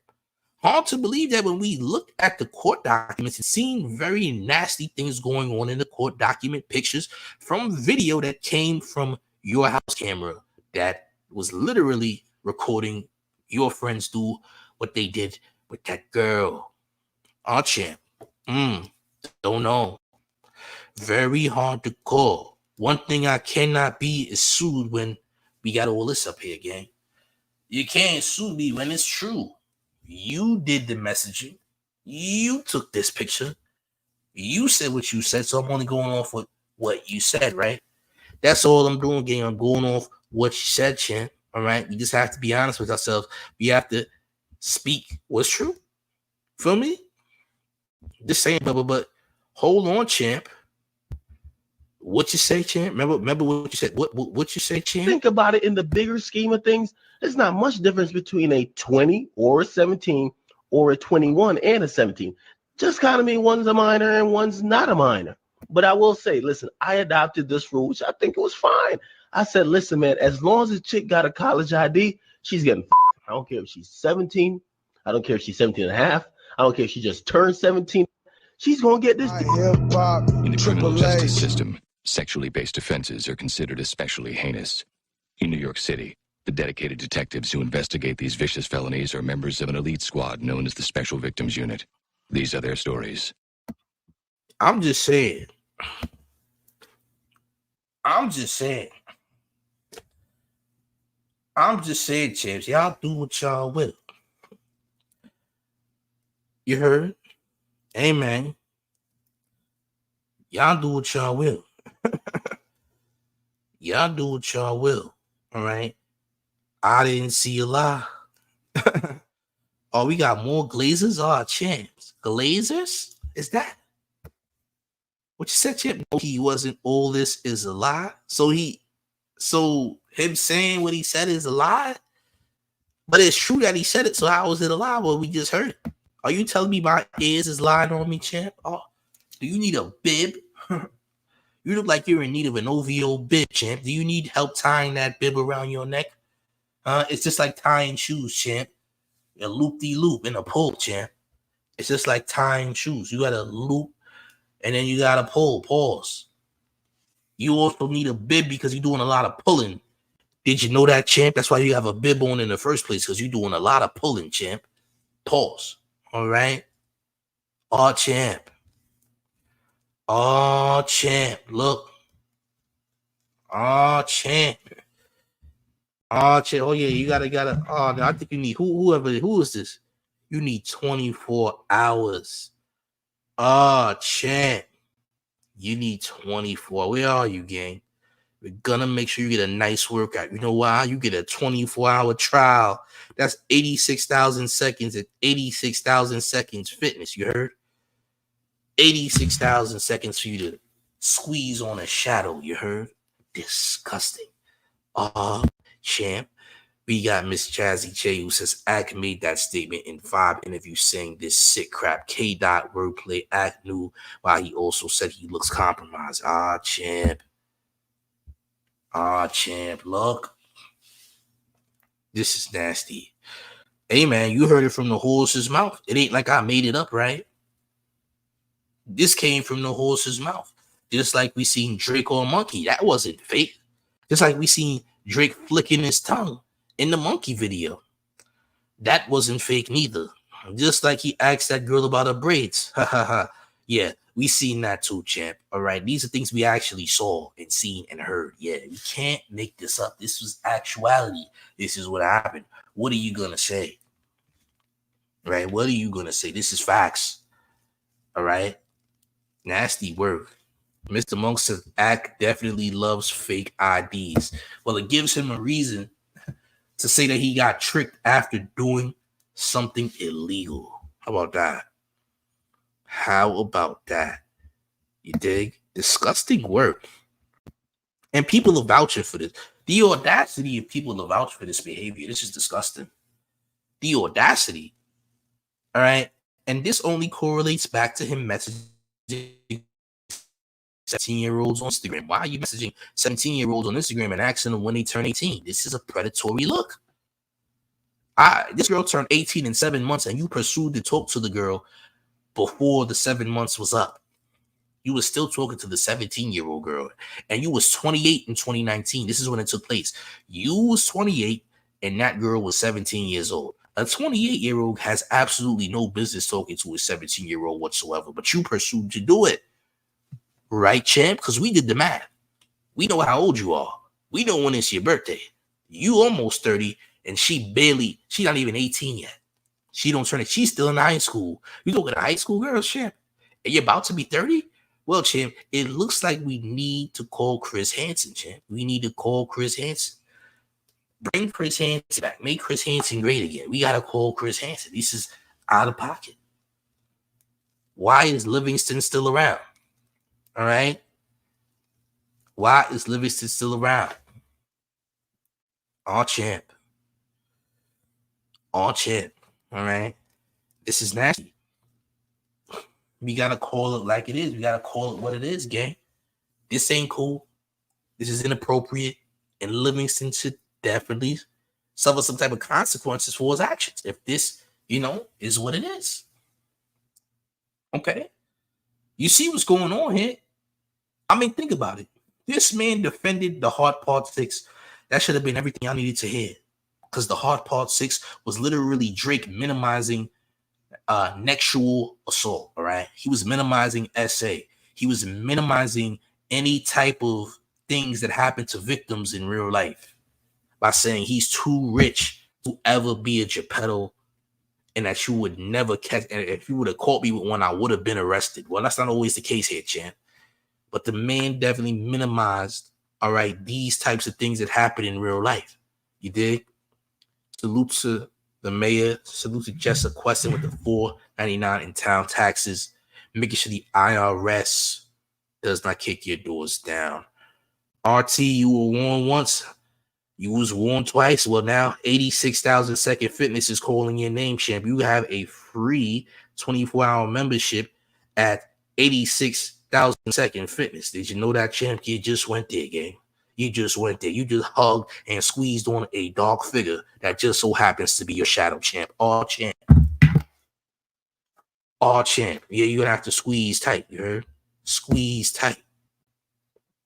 Hard to believe that when we look at the court documents and seen very nasty things going on in the court document pictures from video that came from your house camera that was literally recording your friends do what they did with that girl. Our champ. Don't know. Very hard to call. One thing I cannot be is sued when we got all this up here, gang. You can't sue me when it's true. You did the messaging. You took this picture. You said what you said, so I'm only going off with what you said, right? That's all I'm doing, gang. I'm going off what you said, champ. All right? We just have to be honest with ourselves. We have to speak what's true. Feel me? Just saying, but hold on, champ. What you say, champ? Remember what you said. What you say, champ?
Think about it in the bigger scheme of things. There's not much difference between a 20 or a 17 or a 21 and a 17. Just kind of mean one's a minor and one's not a minor. But I will say, listen, I adopted this rule, which I think it was fine. I said, listen, man, as long as the chick got a college ID, she's getting I don't care if she's 17. I don't care if she's 17 and a half. I don't care if she just turned 17. She's going to get this.
Hip-hop,
In the criminal
Triple
justice
H.
system, sexually based offenses are considered especially heinous. In New York City, the dedicated detectives who investigate these vicious felonies are members of an elite squad known as the Special Victims Unit. These are their stories.
I'm just saying. Champs. Y'all do what y'all will. You heard? Amen. Y'all do what y'all will. Y'all do what y'all will. All right. I didn't see a lie. Oh, we got more Glazers? Oh, champs. Glazers? Is that what you said, champ? No, he wasn't. All this is a lie. So him saying what he said is a lie? But it's true that he said it. So how is it a lie? Well, we just heard it. Are you telling me my ears is lying on me, champ? Oh, do you need a bib? You look like you're in need of an OVO bib, champ. Do you need help tying that bib around your neck? It's just like tying shoes, champ. A loop-de-loop and a pull, champ. It's just like tying shoes. You got to loop and then you got to pull. Pause. You also need a bib because you're doing a lot of pulling. Did you know that, champ? That's why you have a bib on in the first place, because you're doing a lot of pulling, champ. Pause. All right? Oh, champ. Oh, champ. Look. Oh, champ. Oh, champ. Oh, yeah, you gotta. Oh, I think you need who is this? You need 24 hours. Oh, champ. You need 24. Where are you, gang? We're gonna make sure you get a nice workout. You know why? You get a 24-hour trial. That's 86,000 seconds at 86,000 seconds fitness. You heard? 86,000 seconds for you to squeeze on a shadow. You heard? Disgusting. Champ. We got Miss Jazzy J, who says Ak made that statement in 5 interviews saying this sick crap. K. Dot wordplay. Ak knew why he also said he looks compromised. Champ. Champ. Look. This is nasty. Hey, man, you heard it from the horse's mouth. It ain't like I made it up, right? This came from the horse's mouth. Just like we seen Drake on Monkey. That wasn't fake. Just like we seen Drake flicking his tongue in the Monkey video. That wasn't fake neither. Just like he asked that girl about her braids. Yeah, we seen that too, champ. All right, these are things we actually saw and seen and heard. Yeah, we can't make this up. This was actuality. This is what happened. What are you going to say? Right? What are you going to say? This is facts. All right? Nasty work. Mr. Monk says Ak definitely loves fake IDs. Well, it gives him a reason to say that he got tricked after doing something illegal. How about that? How about that? You dig? Disgusting work. And people are vouching for this. The audacity of people to vouch for this behavior. This is disgusting. The audacity. All right. And this only correlates back to him messaging 17-year-olds on Instagram. Why are you messaging 17-year-olds on Instagram and asking them when they turn 18? This is a predatory look. This girl turned 18 in 7 months, and you pursued to talk to the girl before the 7 months was up. You were still talking to the 17-year-old girl, and you was 28 in 2019. This is when it took place. You was 28, and that girl was 17 years old. A 28-year-old has absolutely no business talking to a 17-year-old whatsoever, but you pursued to do it. Right, champ? Because we did the math. We know how old you are. We know when it's your birthday. You almost 30, and she's not even 18 yet. She don't turn it. She's still in high school. You look at a high school girl, champ, and you're about to be 30? Well, champ, it looks like we need to call Chris Hansen, champ. We need to call Chris Hansen. Bring Chris Hansen back. Make Chris Hansen great again. We got to call Chris Hansen. This is out of pocket. Why is Livingston still around? All right? Why is Livingston still around? All champ. All champ. All right? This is nasty. We got to call it like it is. We got to call it what it is, gang. This ain't cool. This is inappropriate. And Livingston should definitely suffer some type of consequences for his actions if this, is what it is. Okay? You see what's going on here? I mean, think about it. This man defended the Hard Part 6. That should have been everything I needed to hear. Because the Hard Part 6 was literally Drake minimizing sexual assault, all right? He was minimizing SA. He was minimizing any type of things that happen to victims in real life by saying he's too rich to ever be a Geppetto and that you would never catch. And if you would have caught me with one, I would have been arrested. Well, that's not always the case here, champ. But the man definitely minimized, all right, these types of things that happen in real life. You dig? Salute to the mayor. Salute to Jessa Queston with the $4.99 in town taxes. Making sure the IRS does not kick your doors down. RT, you were warned once. You was warned twice. Well, now 86,000 Second Fitness is calling your name, champ. You have a free 24-hour membership at 86,000 Second Fitness. Did you know that, champ? You just went there, gang. You just went there. You just hugged and squeezed on a dark figure that just so happens to be your shadow, champ. All champ. All champ. Yeah, you're going to have to squeeze tight, you heard? Squeeze tight.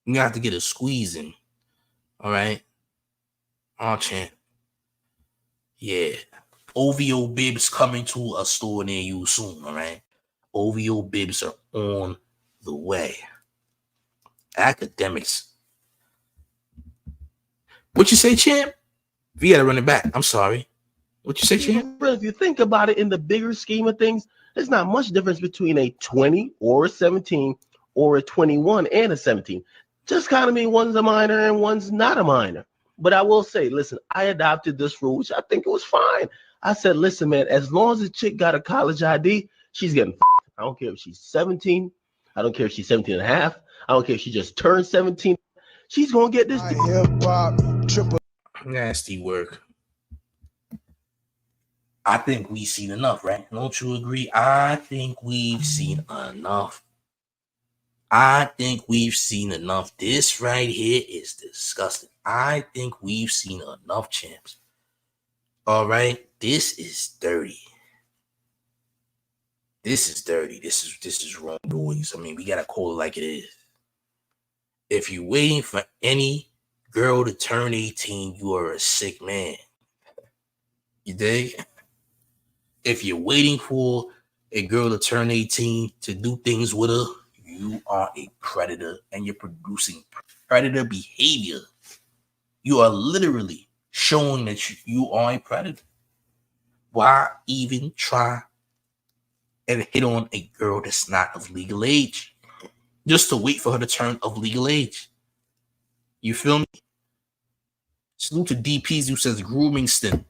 You're going to have to get a squeeze in. All right? All champ. Yeah. OVO bibs coming to a store near you soon, all right? OVO bibs are on the way. Akademiks. What you say, champ? We got to run it back. I'm sorry. What you say, champ?
If you think about it in the bigger scheme of things, there's not much difference between a 20 or a 17 or a 21 and a 17. Just kind of mean one's a minor and one's not a minor. But I will say, listen, I adopted this rule, which I think it was fine. I said, listen, man, as long as the chick got a college ID, she's getting I don't care if she's 17. I don't care if she's 17 and a half. I don't care if she just turned 17. She's going to get this.
Hip-hop, triple.
Nasty work. I think we've seen enough, right? Don't you agree? I think we've seen enough. I think we've seen enough. This right here is disgusting. I think we've seen enough, champs. All right? This is dirty. This is dirty. This is wrongdoings. I mean, we got to call it like it is. If you're waiting for any girl to turn 18, you are a sick man. You dig? If you're waiting for a girl to turn 18 to do things with her, you are a predator and you're producing predator behavior. You are literally showing that you are a predator. Why even try and hit on a girl that's not of legal age? Just to wait for her to turn of legal age. You feel me? Salute to DPs who says Groomingston.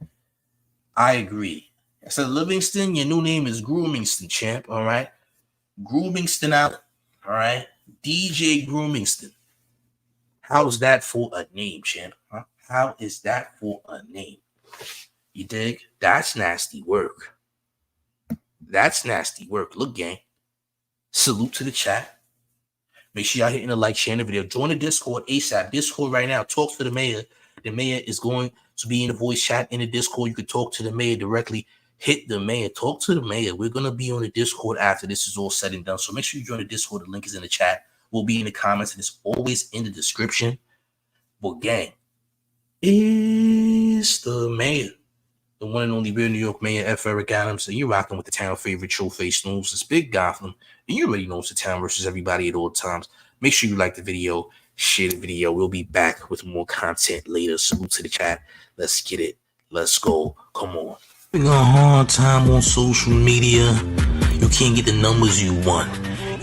I agree. I said Livingston, your new name is Groomingston, champ. All right. Groomingston out. All right. DJ Groomingston. How's that for a name, champ? Huh? How is that for a name? You dig? That's nasty work. That's nasty work. Look, gang. Salute to the chat. Make sure y'all hitting the like, sharing the video. Join the Discord ASAP. Discord right now. Talk to the mayor. The mayor is going to be in the voice chat in the Discord. You can talk to the mayor directly. Hit the mayor. Talk to the mayor. We're going to be on the Discord after this is all said and done. So make sure you join the Discord. The link is in the chat. We'll be in the comments, and it's always in the description. But gang, it's the mayor. the one and only real New York Mayor F. Eric Adams, and you're rocking with the town favorite Showface News. It's Big Gotham, and you already know it's the town versus everybody at all times. Make sure you like the video, share the video. We'll be back with more content later. Salute to the chat. Let's get it. Let's go. Come on. Having a hard time on social media. You can't get the numbers you want.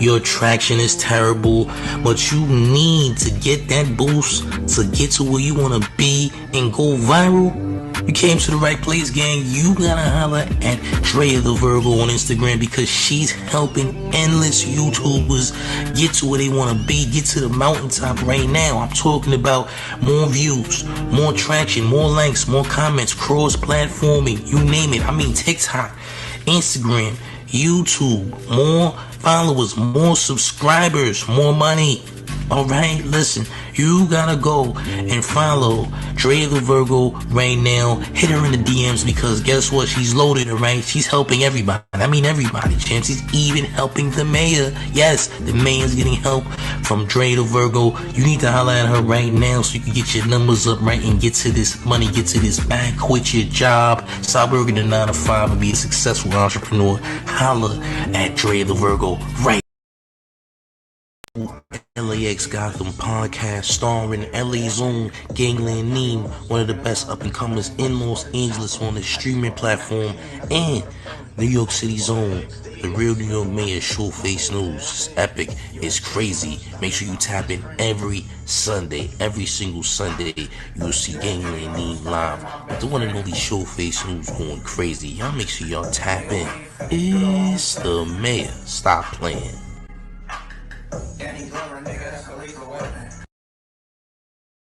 Your attraction is terrible, but you need to get that boost to get to where you want to be and go viral. You came to the right place, gang. You gotta holler at Drea the Virgo on Instagram because she's helping endless YouTubers get to where they want to be, get to the mountaintop right now. I'm talking about more views, more traction, more likes, more comments, cross-platforming, you name it. I mean TikTok, Instagram, YouTube, more followers, more subscribers, more money. All right, listen, you gotta go and follow Drea the Virgo right now. Hit her in the DMs because guess what? She's loaded, all right? She's helping everybody. I mean everybody, champ. She's even helping the mayor. Yes, the mayor's getting help from Drea the Virgo. You need to holler at her right now so you can get your numbers up, right, and get to this money, get to this bag, quit your job, stop working a 9 to 5 and be a successful entrepreneur. Holler at Drea the Virgo right. LAX Gotham podcast starring LA Zone, Gangland Neem, one of the best up-and-comers in Los Angeles on the streaming platform, and New York City Zone, the real New York Mayor Showface News. It's epic. It's crazy. Make sure you tap in every Sunday, every single Sunday. You'll see Gangland Neem live. But the one and only Showface News going crazy. Y'all make sure y'all tap in. It's the mayor. Stop playing.
And he's over, nigga.